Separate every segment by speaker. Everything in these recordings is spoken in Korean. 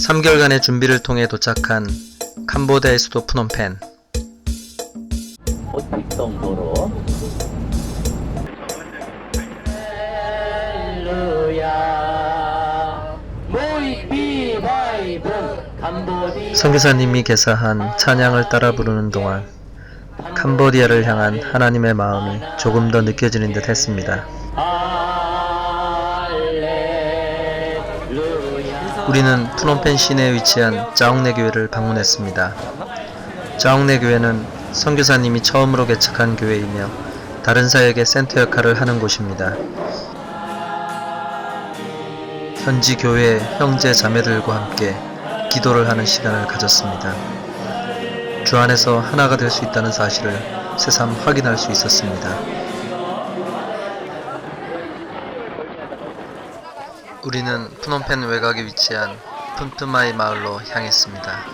Speaker 1: 3개월간의 준비를 통해 도착한 캄보디아의 수도 프놈펜. 선교사님이 개사한 찬양을 따라 부르는 동안 캄보디아를 향한 하나님의 마음이 조금 더 느껴지는 듯 했습니다. 우리는 프놈펜 시내에 위치한 자옥내 교회를 방문했습니다. 자옥내 교회는 선교사님이 처음으로 개척한 교회이며 다른 사역의 센터 역할을 하는 곳입니다. 현지 교회의 형제 자매들과 함께 기도를 하는 시간을 가졌습니다. 주 안에서 하나가 될 수 있다는 사실을 새삼 확인할 수 있었습니다. 우리는 프놈펜 외곽에 위치한 푼투마이 마을로 향했습니다.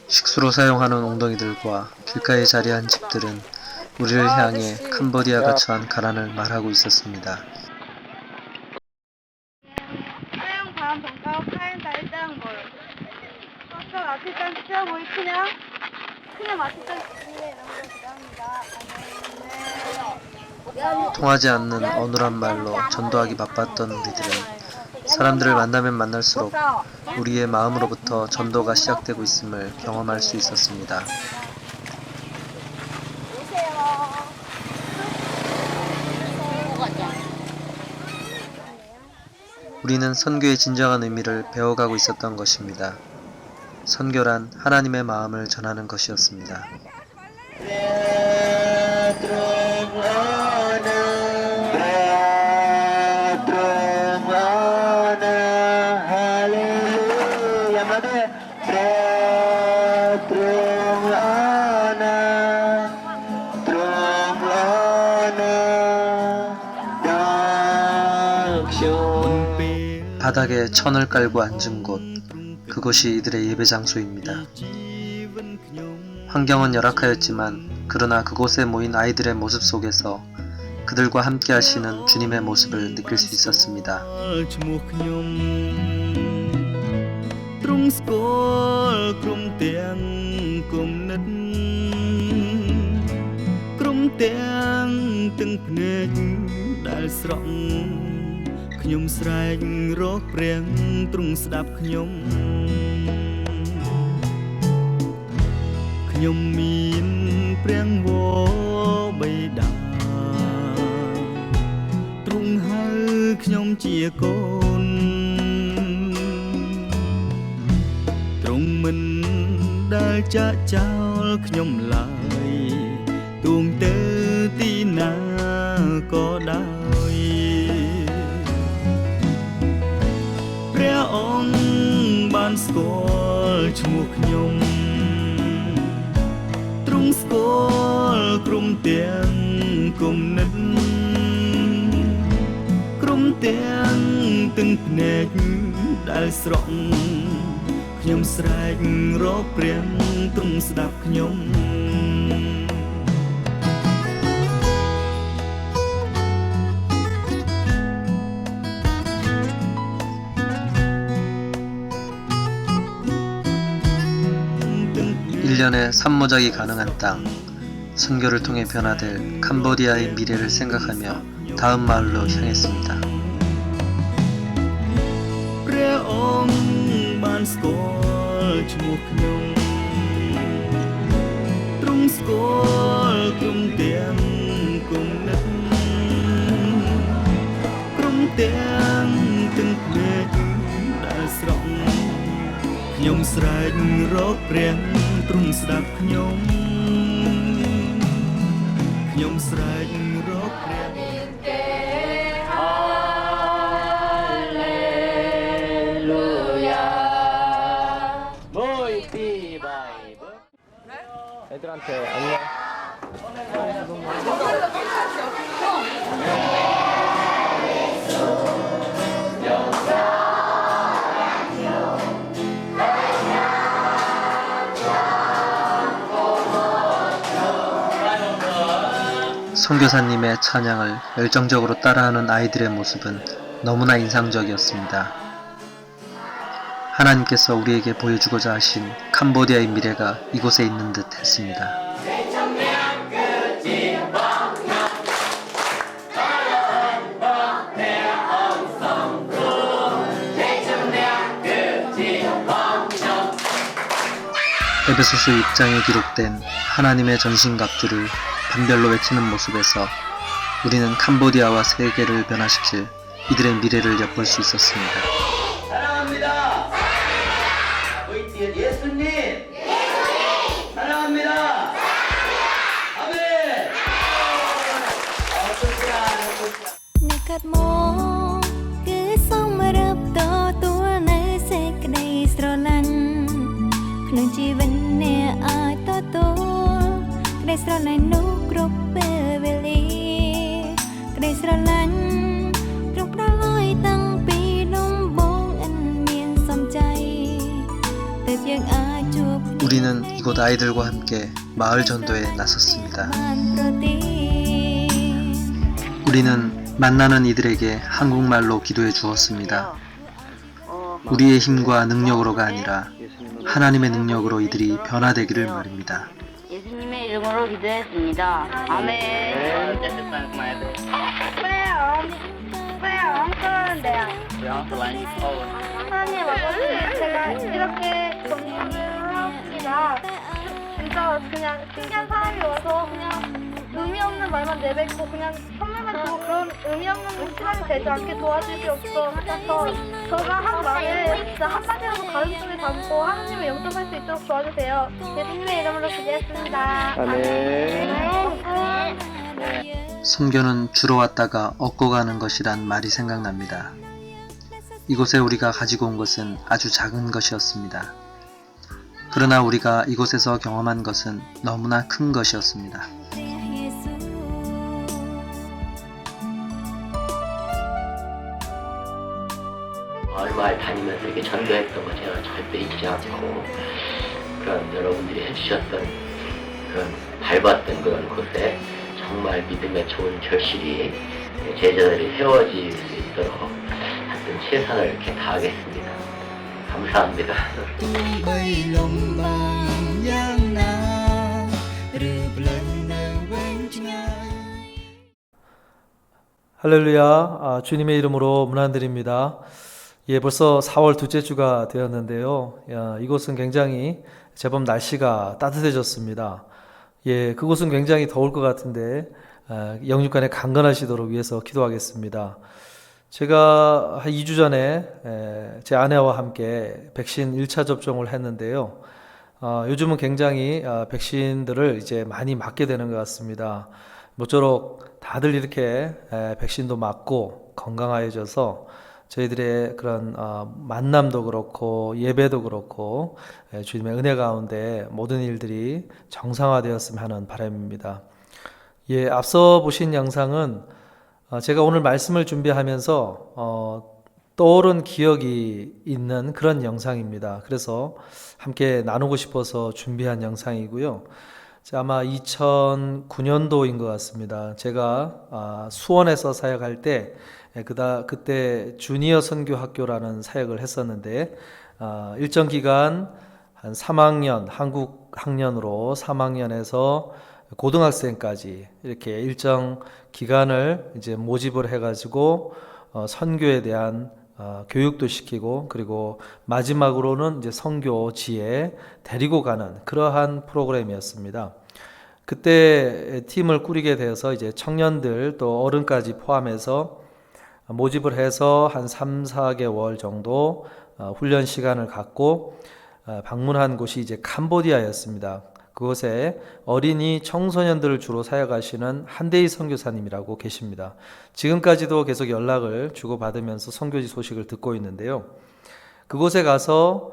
Speaker 1: 식수로 사용하는 옹덩이들과 길가에 자리한 집들은 우리를 향해 캄보디아가 처한 가난을 말하고 있었습니다. 통하지 않는 어눌한 말로 전도하기 바빴던 우리들은 사람들을 만나면 만날수록 우리의 마음으로부터 전도가 시작되고 있음을 경험할 수 있었습니다. 우리는 선교의 진정한 의미를 배워가고 있었던 것입니다. 선교란 하나님의 마음을 전하는 것이었습니다. 바닥에 천을 깔고 앉은 곳, 그곳이 이들의 예배 장소입니다. 환경은 열악하였지만 그러나 그곳에 모인 아이들의 모습 속에서 그들과 함께 하시는 주님의 모습을 느낄 수 있었습니다.
Speaker 2: ខ្ញុំស្រែករកព្រះទ្រង់ស្ដាប់ខ្ញុំមានព្រះវរបិតាទ្រង់ហៅខ្ញុំជាកូនទ្រង់មិនដែលចាកចោលខ្ញុំឡើយទួងទៅទីណាក៏ដោយព្រះអង្គបានស្គាល់ឈ្មោះខ្ញុំទ្រង់ស្គាល់ក្រុមទាំងគំនិតក្រុមទាំងទឹកភ្នែកដែលស្រក់ខ្ញុំស្រែករកព្រះទ្រង់ស្ដាប់ខ្ញុំ
Speaker 1: (1년에 3모작이 가능한 땅), 선교를 통해 변화될 캄보디아의 미래를 생각하며 다음 마을로 향했습니다.
Speaker 2: ខ្ញុំស្រែករកព្រះទ្រង់ស្ដាប់ខ្ញុំស្រែករកព្រះ
Speaker 3: 애들한테 안녕.
Speaker 1: 선교사님의 찬양을 열정적으로 따라하는 아이들의 모습은 너무나 인상적이었습니다. 하나님께서 우리에게 보여주고자 하신 캄보디아의 미래가 이곳에 있는 듯 했습니다. 에베소서 6장에 기록된 하나님의 전신갑주를 반별로 외치는 모습에서 우리는 캄보디아와 세계를 변화시킬 이들의 미래를 엿볼 수 있었습니다.
Speaker 3: 사랑합니다. 우리 뒤에 예수님. 사랑합니다. 아멘.
Speaker 4: អ្នកកាត់មកគឺសូមរឹបតទួលនៅសេចក្តីស្រឡាញ់ក្នុងជីវិតអ្នកអាចទទួលក្តីស្រឡាញ់នោះគ្រប់ពេលវេលាក្តីស្រឡាញ់គ្រប់ដល់ឲ្យតាំងពីដំបូងអិនមានសំចៃទើបយើងអាចជួប
Speaker 1: 우리는 이곳 아이들과 함께 마을 전도에 나섰습니다.
Speaker 4: បានប្រទី
Speaker 1: 우리는 만나는 이들에게 한국말로 기도해 주었습니다. 우리의 힘과 능력으로가 아니라 하나님의 능력으로 이들이 변화되기를 말입니다.
Speaker 5: 예수님의 이름으로 기도했습니다. 아멘. 왜안 그러는데요? 하나님 아버지, 제가 이렇게 정리를 합니다. 진짜 그냥 신기한 사람이 와서 그냥 의미 없는 말만 내뱉고 그냥 선물만 주고 그런 의미 없는 사람이 되지 않게 도와주시옵소서. 저가 한 말을 진짜 한마디라도 가슴속에 담고 하나님을 영접할 수 있도록 도와주세요. 예수님의 이름으로 기도했습니다.
Speaker 1: 선교는 주러 왔다가 얻고 가는 것이란 말이 생각납니다. 이곳에 우리가 가지고 온 것은 아주 작은 것이었습니다. 그러나 우리가 이곳에서 경험한 것은 너무나 큰 것이었습니다.
Speaker 6: 마을 다니면서 이렇게 전도했던 거 제가 절대 잊지 않고 그런 여러분들이 해주셨던 그런 밟았던 그런 곳에 정말 믿음의 좋은 결실이 제자들이 세워질 수 있도록 하여튼 최선을 이렇게 다하겠습니다. 감사합니다.
Speaker 2: បីលំបានយ៉ាងណាឬផ្លូវនៅវែងឆ្ងាយ
Speaker 7: 할렐루야, 주님의 이름으로 문안드립니다. 예, 벌써 4월 둘째 주가 되었는데요. 이곳은 굉장히 제법 날씨가 따뜻해졌습니다. 예, 그곳은 굉장히 더울 것 같은데 영육간에 강건하시도록 위해서 기도하겠습니다. 제가 한 2주 전에 제 아내와 함께 백신 1차 접종을 했는데요. 요즘은 굉장히 백신들을 이제 많이 맞게 되는 것 같습니다. 모쪼록 다들 이렇게 백신도 맞고 건강해져서 저희들의 그런 만남도 그렇고 예배도 그렇고 주님의 은혜 가운데 모든 일들이 정상화되었으면 하는 바람입니다. 예, 앞서 보신 영상은 제가 오늘 말씀을 준비하면서 떠오른 기억이 있는 그런 영상입니다. 그래서 함께 나누고 싶어서 준비한 영상이고요. 아마 2009년도인 것 같습니다. 제가 수원에서 사역할 때 그때 주니어 선교학교라는 사역을 했었는데 일정 기간 한 3학년 한국 학년으로 3학년에서 고등학생까지 이렇게 일정 기간을 이제 모집을 해가지고 선교에 대한 교육도 시키고 그리고 마지막으로는 이제 선교지에 데리고 가는 그러한 프로그램이었습니다. 그때 팀을 꾸리게 되어서 이제 청년들 또 어른까지 포함해서 모집을 해서 한 3, 4개월 정도 훈련 시간을 갖고 방문한 곳이 이제 캄보디아였습니다. 그곳에 어린이 청소년들을 주로 사역하시는 한대희 선교사님이라고 계십니다. 지금까지도 계속 연락을 주고받으면서 선교지 소식을 듣고 있는데요. 그곳에 가서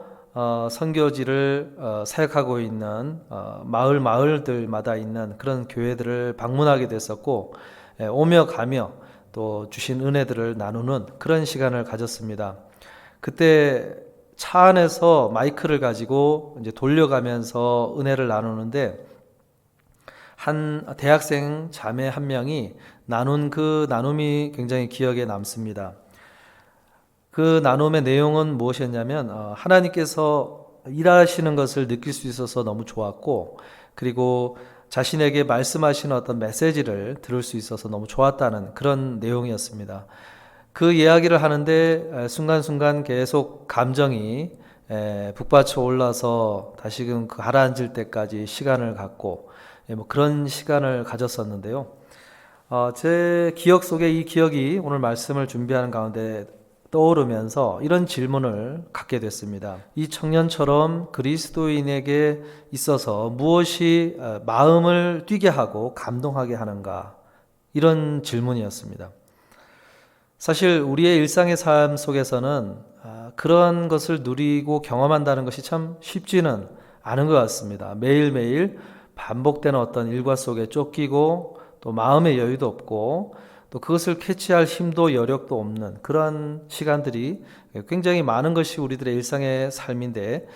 Speaker 7: 선교지를 사역하고 있는 마을들마다 있는 그런 교회들을 방문하게 됐었고 오며 가며 또 주신 은혜들을 나누는 그런 시간을 가졌습니다. 그때 차 안에서 마이크를 가지고 이제 돌려가면서 은혜를 나누는데 한 대학생 자매 한 명이 나눈 그 나눔이 굉장히 기억에 남습니다. 그 나눔의 내용은 무엇이었냐면 하나님께서 일하시는 것을 느낄 수 있어서 너무 좋았고, 그리고 자신에게 말씀하시는 어떤 메시지를 들을 수 있어서 너무 좋았다는 그런 내용이었습니다. 그 이야기를 하는데 순간순간 계속 감정이 북받쳐 올라서 다시금 그 가라앉을 때까지 시간을 갖고 뭐 그런 시간을 가졌었는데요. 제 기억 속에 이 기억이 오늘 말씀을 준비하는 가운데 떠오르면서 이런 질문을 갖게 됐습니다. 이 청년처럼 그리스도인에게 있어서 무엇이 마음을 뛰게 하고 감동하게 하는가? 이런 질문이었습니다. 사실 우리의 일상의 삶 속에서는 그런 것을 누리고 경험한다는 것이 참 쉽지는 않은 것 같습니다. 매일매일 반복되는 어떤 일과 속에 쫓기고 또 마음의 여유도 없고 또 그것을 캐치할 힘도 여력도 없는 그러한 시간들이 굉장히 많은 것이 우리들의 일상의 삶인데,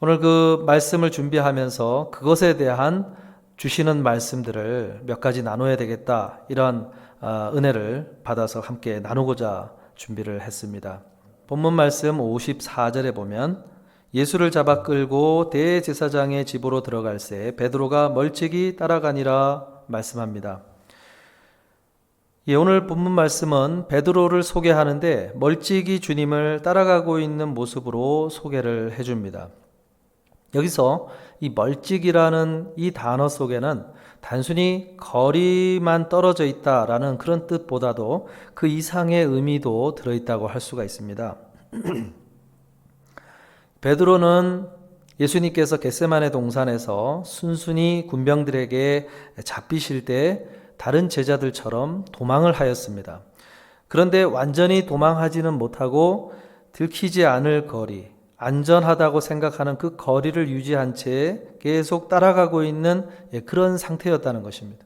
Speaker 7: 오늘 그 말씀을 준비하면서 그것에 대한 주시는 말씀들을 몇 가지 나눠야 되겠다, 이런 은혜를 받아서 함께 나누고자 준비를 했습니다. 본문 말씀 54절에 보면 예수를 잡아 끌고 대제사장의 집으로 들어갈새 베드로가 멀찍이 따라가니라 말씀합니다. 오늘 본문 말씀은 베드로를 소개하는데 멀찍이 주님을 따라가고 있는 모습으로 소개를 해줍니다. 여기서 이 멀찍이라는 이 단어 속에는 단순히 거리만 떨어져 있다라는 그런 뜻보다도 그 이상의 의미도 들어있다고 할 수가 있습니다. 베드로는 예수님께서 겟세마네 동산에서 순순히 군병들에게 잡히실 때 다른 제자들처럼 도망을 하였습니다. 그런데 완전히 도망하지는 못하고 들키지 않을 거리, 안전하다고 생각하는 그 거리를 유지한 채 계속 따라가고 있는 그런 상태였다는 것입니다.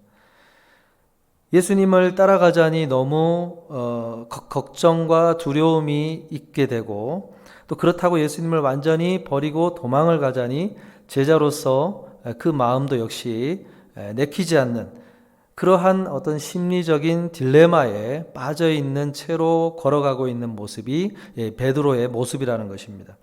Speaker 7: 예수님을 따라가자니 너무 걱정과 두려움이 있게 되고, 또 그렇다고 예수님을 완전히 버리고 도망을 가자니 제자로서 그 마음도 역시 내키지 않는 그러한 어떤 심리적인 딜레마에 빠져 있는 채로 걸어가고 있는 모습이 베드로의 모습이라는 것입니다.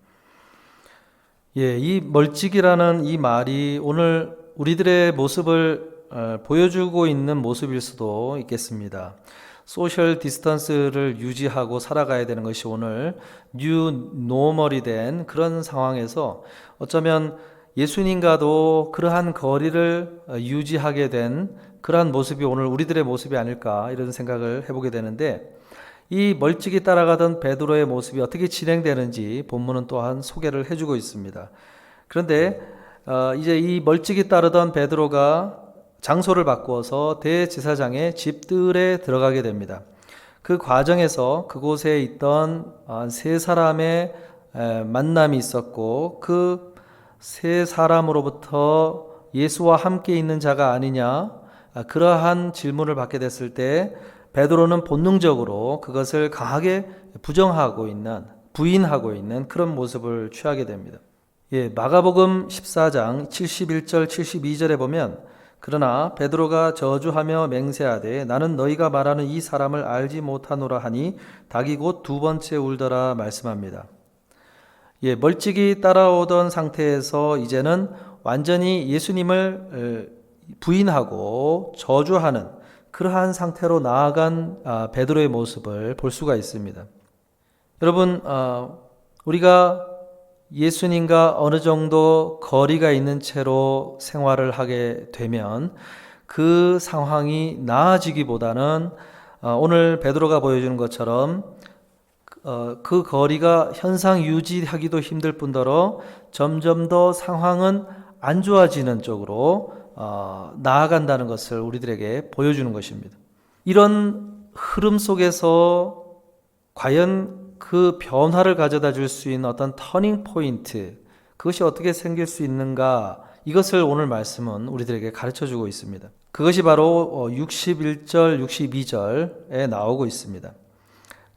Speaker 7: 이 멀찍이라는 이 말이 오늘 우리들의 모습을 보여주고 있는 모습일 수도 있겠습니다. 소셜 디스턴스를 유지하고 살아가야 되는 것이 오늘 뉴 노멀이 된 그런 상황에서 어쩌면 예수님과도 그러한 거리를 유지하게 된 그러한 모습이 오늘 우리들의 모습이 아닐까, 이런 생각을 해보게 되는데, 이 멀찍이 따라가던 베드로의 모습이 어떻게 진행되는지 본문은 또한 소개를 해주고 있습니다. 그런데 이제 이 멀찍이 따르던 베드로가 장소를 바꾸어서 대제사장의 집들에 들어가게 됩니다. 그 과정에서 그곳에 있던 세 사람의 만남이 있었고, 그 세 사람으로부터 예수와 함께 있는 자가 아니냐, 그러한 질문을 받게 됐을 때 베드로는 본능적으로 그것을 강하게 부정하고 있는, 부인하고 있는 그런 모습을 취하게 됩니다. 마가복음 14장 71절 72절에 보면 그러나 베드로가 저주하며 맹세하되 나는 너희가 말하는 이 사람을 알지 못하노라 하니 닭이 곧 두 번째 울더라 말씀합니다. 멀찍이 따라오던 상태에서 이제는 완전히 예수님을 부인하고 저주하는 그러한 상태로 나아간 베드로의 모습을 볼 수가 있습니다. 여러분, 우리가 예수님과 어느 정도 거리가 있는 채로 생활을 하게 되면 그 상황이 나아지기보다는 오늘 베드로가 보여주는 것처럼 그 거리가 현상 유지하기도 힘들 뿐더러 점점 더 상황은 안 좋아지는 쪽으로 나아간다는 것을 우리들에게 보여주는 것입니다. 이런 흐름 속에서 과연 그 변화를 가져다 줄 수 있는 어떤 터닝 포인트, 그것이 어떻게 생길 수 있는가, 이것을 오늘 말씀은 우리들에게 가르쳐 주고 있습니다. 그것이 바로 61절, 62절에 나오고 있습니다.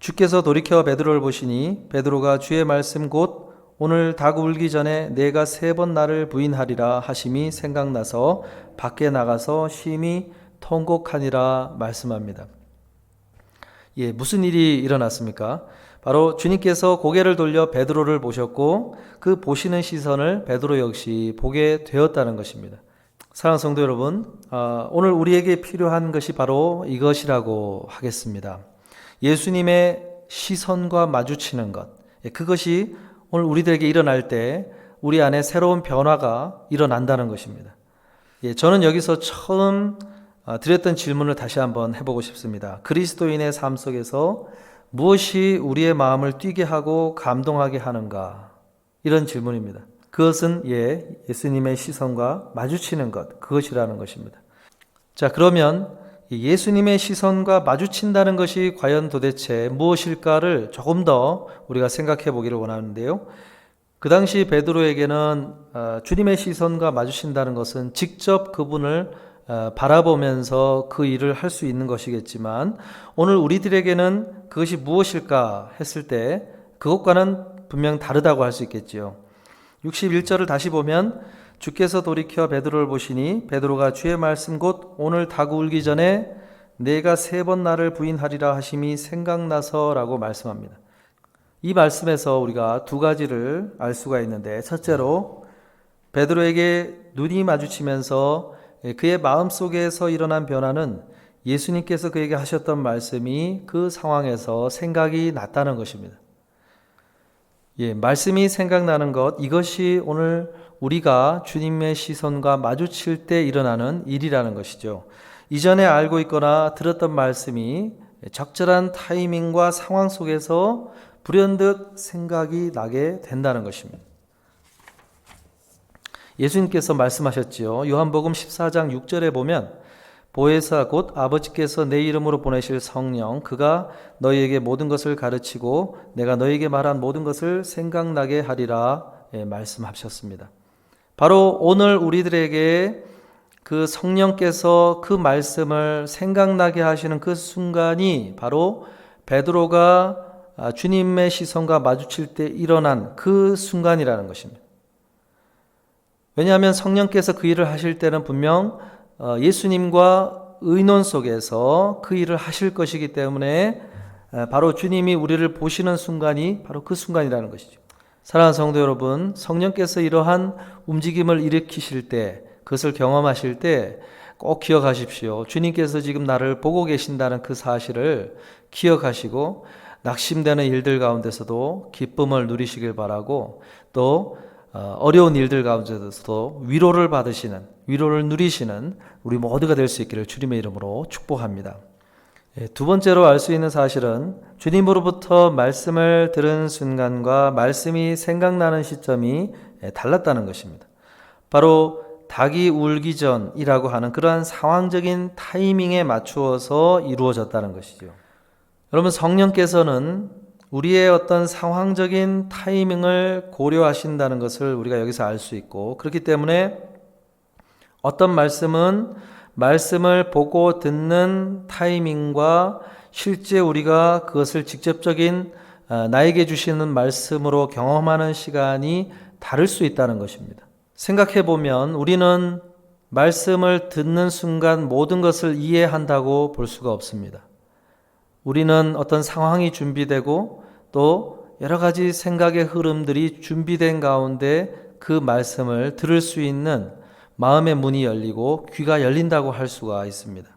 Speaker 7: 주께서 돌이켜 베드로를 보시니 베드로가 주의 말씀 곧 오늘 닭 울기 전에 내가 3번 나를 부인하리라 하심이 생각나서 밖에 나가서 심히 통곡하니라 말씀합니다. 예, 무슨 일이 일어났습니까? 바로 주님께서 고개를 돌려 베드로를 보셨고 그 보시는 시선을 베드로 역시 보게 되었다는 것입니다. 사랑하는 성도 여러분, 오늘 우리에게 필요한 것이 바로 이것이라고 하겠습니다. 예수님의 시선과 마주치는 것, 그것이 오늘 우리들에게 일어날 때 우리 안에 새로운 변화가 일어난다는 것입니다. 저는 여기서 처음 드렸던 질문을 다시 한번 해보고 싶습니다. 그리스도인의 삶 속에서 무엇이 우리의 마음을 뛰게 하고 감동하게 하는가? 이런 질문입니다. 그것은 예수님의 시선과 마주치는 것, 그것이라는 것입니다. 자, 그러면 예수님의 시선과 마주친다는 것이 과연 도대체 무엇일까를 조금 더 우리가 생각해 보기를 원하는데요. 그 당시 베드로에게는 주님의 시선과 마주친다는 것은 직접 그분을 바라보면서 그 일을 할 수 있는 것이겠지만 오늘 우리들에게는 그것이 무엇일까 했을 때 그것과는 분명 다르다고 할 수 있겠지요. 61절을 다시 보면 주께서 돌이켜 베드로를 보시니 베드로가 주의 말씀 곧 오늘 닭 울기 전에 내가 3번 나를 부인하리라 하심이 생각나서라고 말씀합니다. 이 말씀에서 우리가 2가지를 알 수가 있는데, 첫째로 베드로에게 눈이 마주치면서 그의 마음속에서 일어난 변화는 예수님께서 그에게 하셨던 말씀이 그 상황에서 생각이 났다는 것입니다. 말씀이 생각나는 것, 이것이 오늘 우리가 주님의 시선과 마주칠 때 일어나는 일이라는 것이죠. 이전에 알고 있거나 들었던 말씀이 적절한 타이밍과 상황 속에서 불현듯 생각이 나게 된다는 것입니다. 예수님께서 말씀하셨지요. 요한복음 14장 6절에 보면 보혜사 곧 아버지께서 내 이름으로 보내실 성령 그가 너희에게 모든 것을 가르치고 내가 너희에게 말한 모든 것을 생각나게 하리라 말씀하셨습니다. 바로 오늘 우리들에게 그 성령께서 그 말씀을 생각나게 하시는 그 순간이 바로 베드로가 주님의 시선과 마주칠 때 일어난 그 순간이라는 것입니다. 왜냐하면 성령께서 그 일을 하실 때는 분명 예수님과 의논 속에서 그 일을 하실 것이기 때문에 바로 주님이 우리를 보시는 순간이 바로 그 순간이라는 것이죠. 사랑하는 성도 여러분, 성령께서 이러한 움직임을 일으키실 때, 그것을 경험하실 때 꼭 기억하십시오. 주님께서 지금 나를 보고 계신다는 그 사실을 기억하시고 낙심되는 일들 가운데서도 기쁨을 누리시길 바라고, 또 어려운 일들 가운데서도 위로를 받으시는, 위로를 누리시는 우리 모두가 될 수 있기를 주님의 이름으로 축복합니다. 2번째로 알 수 있는 사실은 주님으로부터 말씀을 들은 순간과 말씀이 생각나는 시점이 달랐다는 것입니다. 바로 닭이 울기 전이라고 하는 그러한 상황적인 타이밍에 맞추어서 이루어졌다는 것이죠. 여러분, 성령께서는 우리의 어떤 상황적인 타이밍을 고려하신다는 것을 우리가 여기서 알 수 있고, 그렇기 때문에 어떤 말씀은 말씀을 보고 듣는 타이밍과 실제 우리가 그것을 직접적인 나에게 주시는 말씀으로 경험하는 시간이 다를 수 있다는 것입니다. 생각해 보면 우리는 말씀을 듣는 순간 모든 것을 이해한다고 볼 수가 없습니다. 우리는 어떤 상황이 준비되고 또 여러 가지 생각의 흐름들이 준비된 가운데 그 말씀을 들을 수 있는 마음의 문이 열리고 귀가 열린다고 할 수가 있습니다.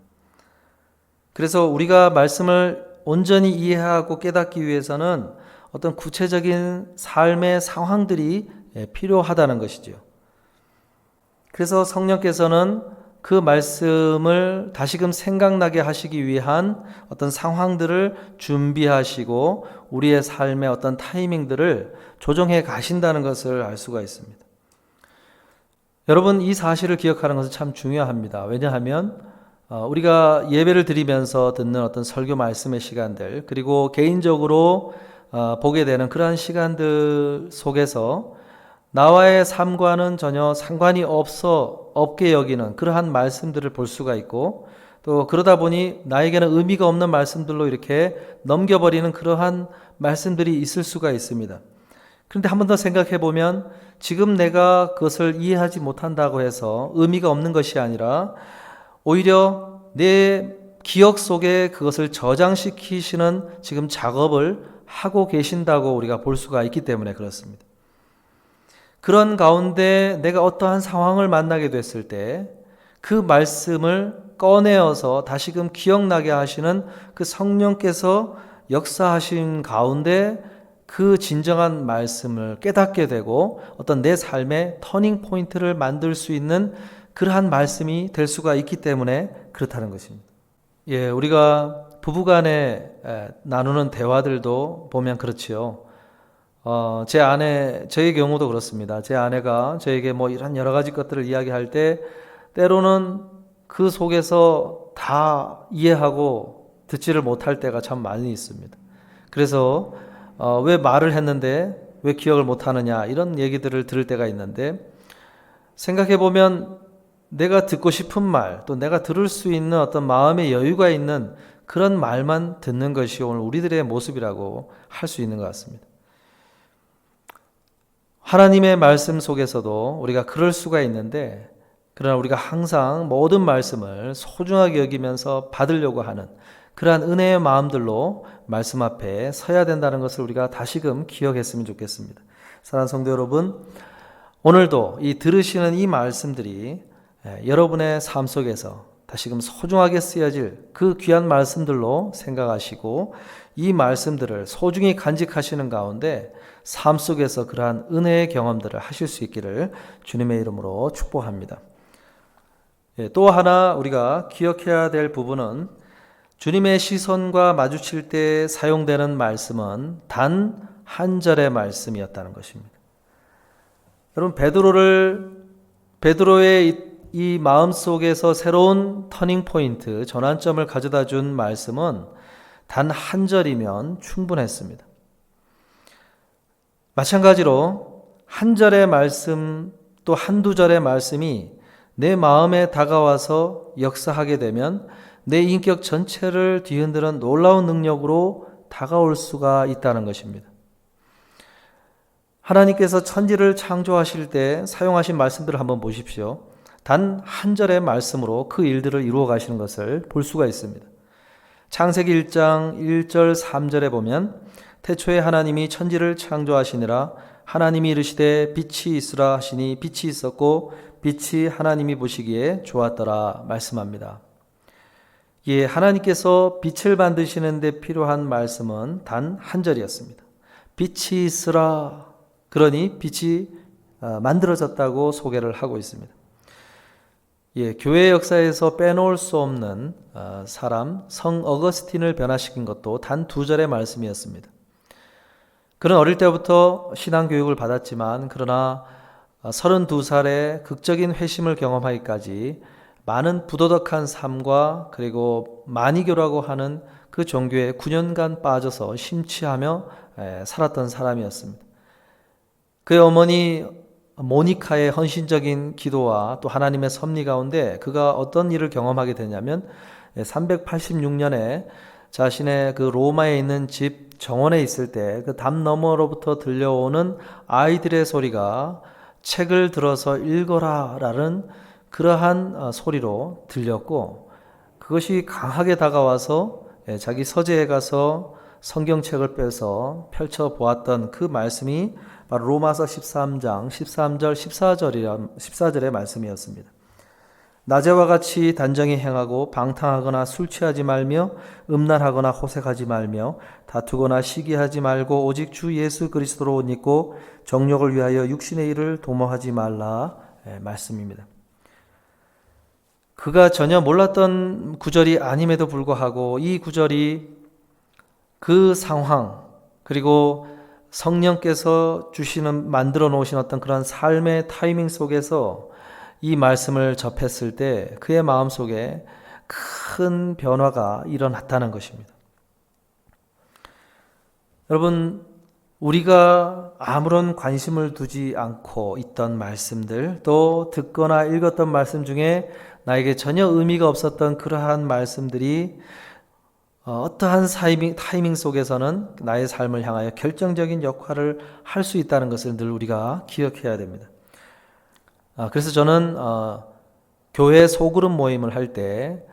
Speaker 7: 그래서 우리가 말씀을 온전히 이해하고 깨닫기 위해서는 어떤 구체적인 삶의 상황들이 필요하다는 것이죠. 그래서 성령께서는 그 말씀을 다시금 생각나게 하시기 위한 어떤 상황들을 준비하시고 우리의 삶의 어떤 타이밍들을 조정해 가신다는 것을 알 수가 있습니다. 여러분, 이 사실을 기억하는 것은 참 중요합니다. 왜냐하면 우리가 예배를 드리면서 듣는 어떤 설교 말씀의 시간들, 그리고 개인적으로 보게 되는 그러한 시간들 속에서 나와의 삶과는 전혀 상관이 없게 여기는 그러한 말씀들을 볼 수가 있고, 또 그러다 보니 나에게는 의미가 없는 말씀들로 이렇게 넘겨버리는 그러한 말씀들이 있을 수가 있습니다. 그런데 한 번 더 생각해 보면 지금 내가 그것을 이해하지 못한다고 해서 의미가 없는 것이 아니라 오히려 내 기억 속에 그것을 저장시키시는 지금 작업을 하고 계신다고 우리가 볼 수가 있기 때문에 그렇습니다. 그런 가운데 내가 어떠한 상황을 만나게 됐을 때 그 말씀을 꺼내어서 다시금 기억나게 하시는 그 성령께서 역사하신 가운데 그 진정한 말씀을 깨닫게 되고 어떤 내 삶의 터닝 포인트를 만들 수 있는 그러한 말씀이 될 수가 있기 때문에 그렇다는 것입니다. 예, 우리가 부부간에 나누는 대화들도 보면 그렇지요. 제 아내, 저의 경우도 그렇습니다. 제 아내가 저에게 뭐 이런 여러 가지 것들을 이야기할 때 때로는 그 속에서 다 이해하고 듣지를 못할 때가 참 많이 있습니다. 그래서 왜 말을 했는데 왜 기억을 못하느냐 이런 얘기들을 들을 때가 있는데 생각해 보면 내가 듣고 싶은 말 또 내가 들을 수 있는 어떤 마음의 여유가 있는 그런 말만 듣는 것이 오늘 우리들의 모습이라고 할 수 있는 것 같습니다. 하나님의 말씀 속에서도 우리가 그럴 수가 있는데 그러나 우리가 항상 모든 말씀을 소중하게 여기면서 받으려고 하는 그러한 은혜의 마음들로 말씀 앞에 서야 된다는 것을 우리가 다시금 기억했으면 좋겠습니다. 사랑하는 성도 여러분, 오늘도 이 들으시는 이 말씀들이 여러분의 삶 속에서 다시금 소중하게 쓰여질 그 귀한 말씀들로 생각하시고 이 말씀들을 소중히 간직하시는 가운데 삶 속에서 그러한 은혜의 경험들을 하실 수 있기를 주님의 이름으로 축복합니다. 또 하나 우리가 기억해야 될 부분은 주님의 시선과 마주칠 때 사용되는 말씀은 단 한 절의 말씀이었다는 것입니다. 여러분 베드로의 이 마음 속에서 새로운 터닝 포인트, 전환점을 가져다 준 말씀은 단 한 절이면 충분했습니다. 마찬가지로 한 절의 말씀 또 한두 절의 말씀이 내 마음에 다가와서 역사하게 되면 내 인격 전체를 뒤흔드는 놀라운 능력으로 다가올 수가 있다는 것입니다. 하나님께서 천지를 창조하실 때 사용하신 말씀들을 한번 보십시오. 단 한 절의 말씀으로 그 일들을 이루어 가시는 것을 볼 수가 있습니다. 창세기 1장 1절 3절에 보면 태초에 하나님이 천지를 창조하시니라 하나님이 이르시되 빛이 있으라 하시니 빛이 있었고 빛이 하나님이 보시기에 좋았더라 말씀합니다. 예, 하나님께서 빛을 만드시는 데 필요한 말씀은 단 한 절이었습니다. 빛이 있으라 그러니 빛이 만들어졌다고 소개를 하고 있습니다. 예, 교회 역사에서 빼놓을 수 없는 사람 성 어거스틴을 변화시킨 것도 단 두 절의 말씀이었습니다. 그는 어릴 때부터 신앙교육을 받았지만 그러나 32살에 극적인 회심을 경험하기까지 많은 부도덕한 삶과 그리고 만이교라고 하는 그 종교에 9년간 빠져서 심취하며 살았던 사람이었습니다. 그의 어머니 모니카의 헌신적인 기도와 또 하나님의 섭리 가운데 그가 어떤 일을 경험하게 되냐면 386년에 자신의 그 로마에 있는 집 정원에 있을 때 그 담 너머로부터 들려오는 아이들의 소리가 책을 들어서 읽어라 라는 그러한 소리로 들렸고 그것이 강하게 다가와서 자기 서재에 가서 성경책을 빼서 펼쳐보았던 그 말씀이 바로 로마서 13장 13절 14절의 말씀이었습니다. 낮에와 같이 단정히 행하고 방탕하거나 술 취하지 말며 음란하거나 호색하지 말며 다투거나 시기하지 말고 오직 주 예수 그리스도로 옷 입고 정욕을 위하여 육신의 일을 도모하지 말라 말씀입니다. 그가 전혀 몰랐던 구절이 아님에도 불구하고 이 구절이 그 상황 그리고 성령께서 주시는 만들어 놓으신 어떤 그런 삶의 타이밍 속에서 이 말씀을 접했을 때 그의 마음속에 큰 변화가 일어났다는 것입니다. 여러분, 우리가 아무런 관심을 두지 않고 있던 말씀들, 또 듣거나 읽었던 말씀 중에 나에게 전혀 의미가 없었던 그러한 말씀들이 어떠한 타이밍 속에서는 나의 삶을 향하여 결정적인 역할을 할 수 있다는 것을 늘 우리가 기억해야 됩니다. 그래서 저는 교회 소그룹 모임을 할 때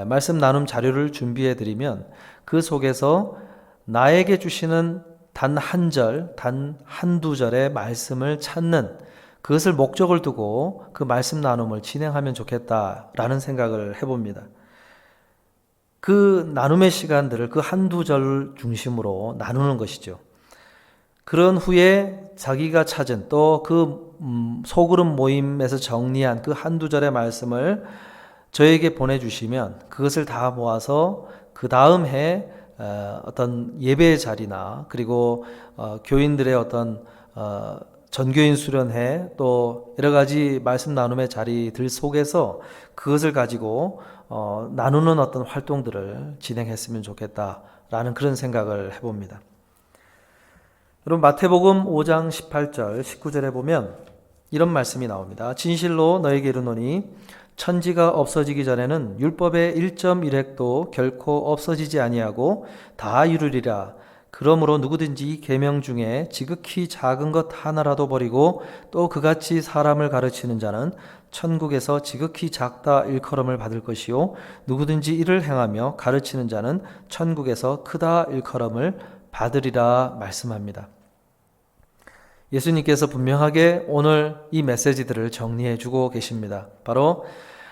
Speaker 7: 말씀 나눔 자료를 준비해 드리면 그 속에서 나에게 주시는 단 한 절, 단 한두 절의 말씀을 찾는 그것을 목적을 두고 그 말씀 나눔을 진행하면 좋겠다라는 생각을 해봅니다. 그 나눔의 시간들을 그 한두 절 중심으로 나누는 것이죠. 그런 후에 자기가 찾은 또 그 소그룹 모임에서 정리한 그 한두 절의 말씀을 저에게 보내주시면 그것을 다 모아서 그 다음 해 어떤 예배의 자리나 그리고 교인들의 어떤 전교인 수련회 또 여러 가지 말씀 나눔의 자리들 속에서 그것을 가지고 나누는 어떤 활동들을 진행했으면 좋겠다라는 그런 생각을 해봅니다. 여러분 마태복음 5장 18절 19절에 보면 이런 말씀이 나옵니다. 진실로 너에게 이르노니 천지가 없어지기 전에는 율법의 1.1획도 결코 없어지지 아니하고 다 이루리라. 그러므로 누구든지 이 계명 중에 지극히 작은 것 하나라도 버리고 또 그같이 사람을 가르치는 자는 천국에서 지극히 작다 일컬음을 받을 것이요 누구든지 이를 행하며 가르치는 자는 천국에서 크다 일컬음을 받으리라 말씀합니다. 예수님께서 분명하게 오늘 이 메시지들을 정리해 주고 계십니다. 바로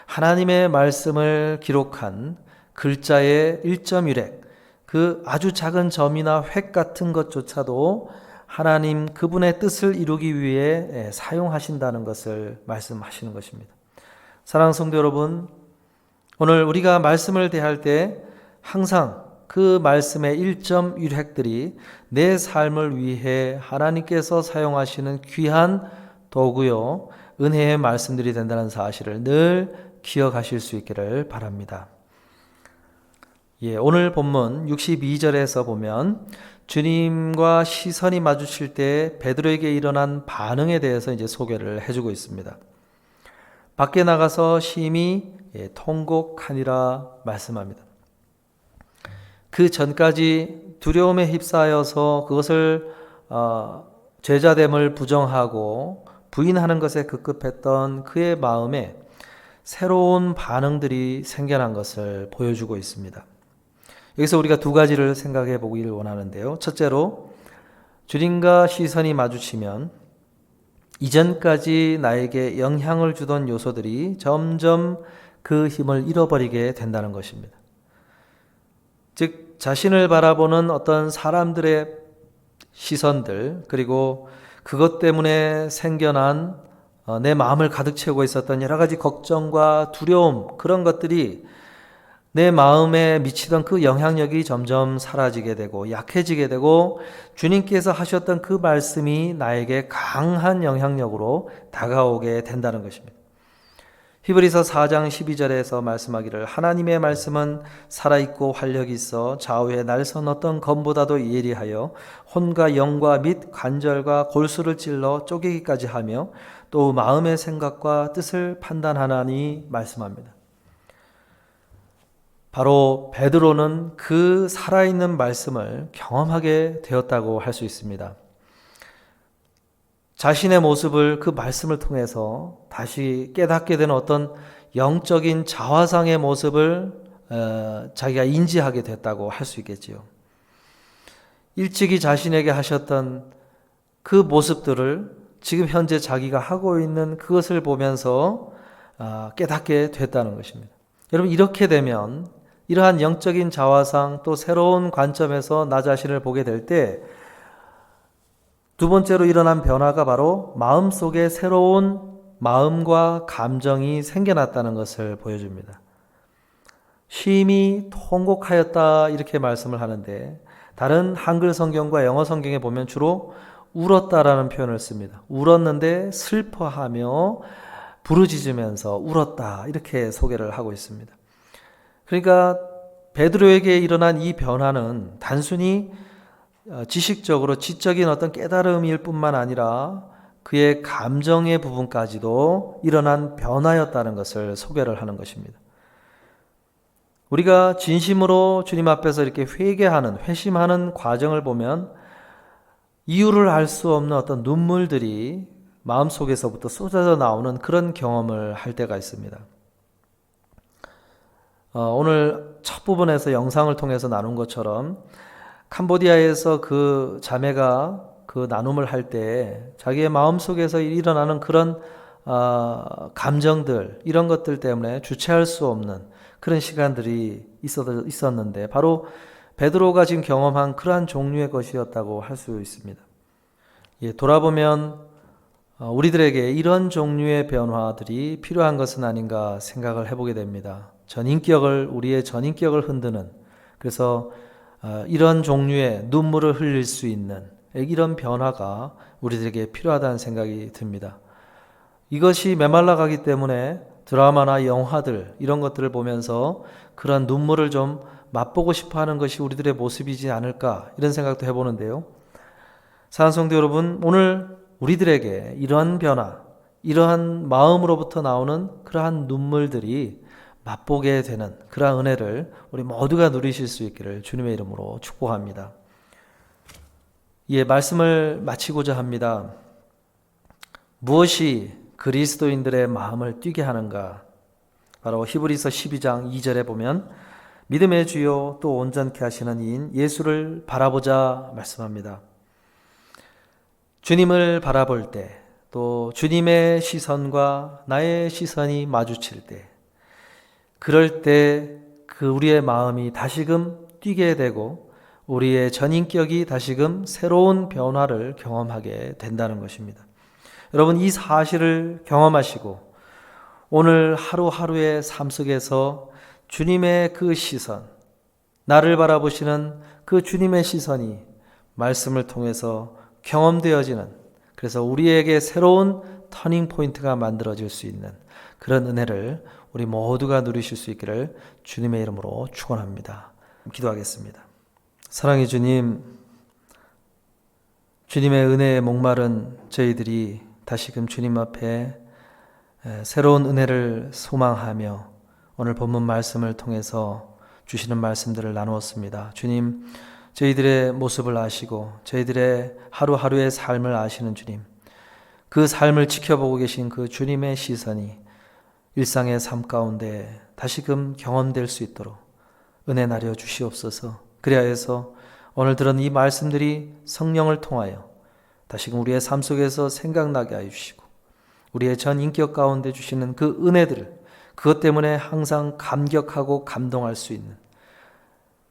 Speaker 7: 하나님의 말씀을 기록한 글자의 1.1획, 그 아주 작은 점이나 획 같은 것조차도 하나님 그분의 뜻을 이루기 위해 사용하신다는 것을 말씀하시는 것입니다. 사랑하는 성도 여러분, 오늘 우리가 말씀을 대할 때 항상 그 말씀의 1.1획들이 내 삶을 위해 하나님께서 사용하시는 귀한 도구요, 은혜의 말씀들이 된다는 사실을 늘 기억하실 수 있기를 바랍니다. 오늘 본문 62절에서 보면 주님과 시선이 마주칠 때 베드로에게 일어난 반응에 대해서 이제 소개를 해주고 있습니다. 밖에 나가서 심히 통곡하니라 말씀합니다. 그 전까지 두려움에 휩싸여서 그것을 죄자됨을 부정하고 부인하는 것에 급급했던 그의 마음에 새로운 반응들이 생겨난 것을 보여주고 있습니다. 여기서 우리가 두 가지를 생각해 보기를 원하는데요. 첫째로 주님과 시선이 마주치면 이전까지 나에게 영향을 주던 요소들이 점점 그 힘을 잃어버리게 된다는 것입니다. 즉 자신을 바라보는 어떤 사람들의 시선들 그리고 그것 때문에 생겨난 내 마음을 가득 채우고 있었던 여러 가지 걱정과 두려움 그런 것들이 내 마음에 미치던 그 영향력이 점점 사라지게 되고 약해지게 되고 주님께서 하셨던 그 말씀이 나에게 강한 영향력으로 다가오게 된다는 것입니다. 히브리서 4장 12절에서 말씀하기를 하나님의 말씀은 살아있고 활력이 있어 좌우에 날선 어떤 검보다도 예리하여 혼과 영과 및 관절과 골수를 찔러 쪼개기까지 하며 또 마음의 생각과 뜻을 판단하나니 말씀합니다. 바로 베드로는 그 살아있는 말씀을 경험하게 되었다고 할 수 있습니다. 자신의 모습을 그 말씀을 통해서 다시 깨닫게 되는 어떤 영적인 자화상의 모습을 자기가 인지하게 됐다고 할 수 있겠지요. 일찍이 자신에게 하셨던 그 모습들을 지금 현재 자기가 하고 있는 그것을 보면서 깨닫게 됐다는 것입니다. 여러분 이렇게 되면 이러한 영적인 자화상 또 새로운 관점에서 나 자신을 보게 될 때 두 번째로 일어난 변화가 바로 마음속에 새로운 마음과 감정이 생겨났다는 것을 보여줍니다. 심히 통곡하였다 이렇게 말씀을 하는데 다른 한글 성경과 영어 성경에 보면 주로 울었다라는 표현을 씁니다. 울었는데 슬퍼하며 부르짖으면서 울었다 이렇게 소개를 하고 있습니다. 그러니까 베드로에게 일어난 이 변화는 단순히 지식적으로 지적인 어떤 깨달음일 뿐만 아니라 그의 감정의 부분까지도 일어난 변화였다는 것을 소개를 하는 것입니다. 우리가 진심으로 주님 앞에서 이렇게 회개하는, 회심하는 과정을 보면 이유를 알 수 없는 어떤 눈물들이 마음속에서부터 쏟아져 나오는 그런 경험을 할 때가 있습니다. 오늘 첫 부분에서 영상을 통해서 나눈 것처럼 캄보디아에서 그 자매가 그 나눔을 할 때 자기의 마음속에서 일어나는 그런 감정들, 이런 것들 때문에 주체할 수 없는 그런 시간들이 있었는데 바로 베드로가 지금 경험한 그러한 종류의 것이었다고 할 수 있습니다. 돌아보면 우리들에게 이런 종류의 변화들이 필요한 것은 아닌가 생각을 해보게 됩니다. 우리의 전인격을 흔드는, 그래서 이런 종류의 눈물을 흘릴 수 있는 이런 변화가 우리들에게 필요하다는 생각이 듭니다. 이것이 메말라 가기 때문에 드라마나 영화들 이런 것들을 보면서 그런 눈물을 좀 맛보고 싶어 하는 것이 우리들의 모습이지 않을까, 이런 생각도 해보는데요. 사랑하는 성도 여러분, 오늘 우리들에게 이러한 변화, 이러한 마음으로부터 나오는 그러한 눈물들이 맛보게 되는 그러한 은혜를 우리 모두가 누리실 수 있기를 주님의 이름으로 축복합니다. 말씀을 마치고자 합니다. 무엇이 그리스도인들의 마음을 뛰게 하는가? 바로 히브리서 12장 2절에 보면 믿음의 주요 또 온전케 하시는 이인 예수를 바라보자 말씀합니다. 주님을 바라볼 때, 또 주님의 시선과 나의 시선이 마주칠 때, 그럴 때 우리의 마음이 다시금 뛰게 되고 우리의 전인격이 다시금 새로운 변화를 경험하게 된다는 것입니다. 여러분, 이 사실을 경험하시고 오늘 하루하루의 삶 속에서 주님의 그 시선, 나를 바라보시는 그 주님의 시선이 말씀을 통해서 경험되어지는, 그래서 우리에게 새로운 터닝 포인트가 만들어질 수 있는 그런 은혜를 우리 모두가 누리실 수 있기를 주님의 이름으로 축원합니다. 기도하겠습니다. 사랑의 주님, 주님의 은혜에 목마른 저희들이 다시금 주님 앞에 새로운 은혜를 소망하며 오늘 본문 말씀을 통해서 주시는 말씀들을 나누었습니다. 주님, 저희들의 모습을 아시고 저희들의 하루하루의 삶을 아시는 주님, 그 삶을 지켜보고 계신 그 주님의 시선이 일상의 삶 가운데 다시금 경험될 수 있도록 은혜 나려 주시옵소서. 그리하여서 오늘 들은 이 말씀들이 성령을 통하여 다시금 우리의 삶 속에서 생각나게 하여 주시고 우리의 전 인격 가운데 주시는 그 은혜들을, 그것 때문에 항상 감격하고 감동할 수 있는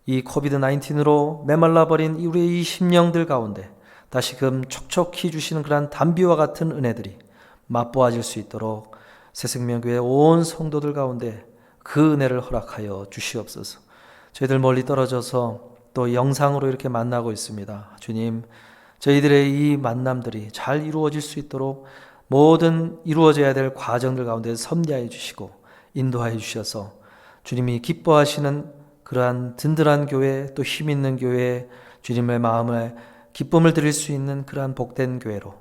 Speaker 7: 이 코비드-19로 메말라버린 우리의 이 심령들 가운데 다시금 촉촉히 주시는 그러한 담비와 같은 은혜들이 맛보아질 수 있도록 새생명교회 온 성도들 가운데 그 은혜를 허락하여 주시옵소서. 저희들 멀리 떨어져서 또 영상으로 이렇게 만나고 있습니다. 주님, 저희들의 이 만남들이 잘 이루어질 수 있도록 모든 이루어져야 될 과정들 가운데 섭리하여 주시고 인도하여 주셔서 주님이 기뻐하시는 그러한 든든한 교회, 또 힘있는 교회, 주님의 마음에 기쁨을 드릴 수 있는 그러한 복된 교회로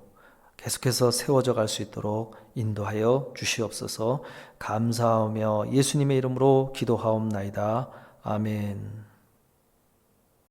Speaker 7: 계속해서 세워져 갈 수 있도록 인도하여 주시옵소서. 감사하며 예수님의 이름으로 기도하옵나이다. 아멘.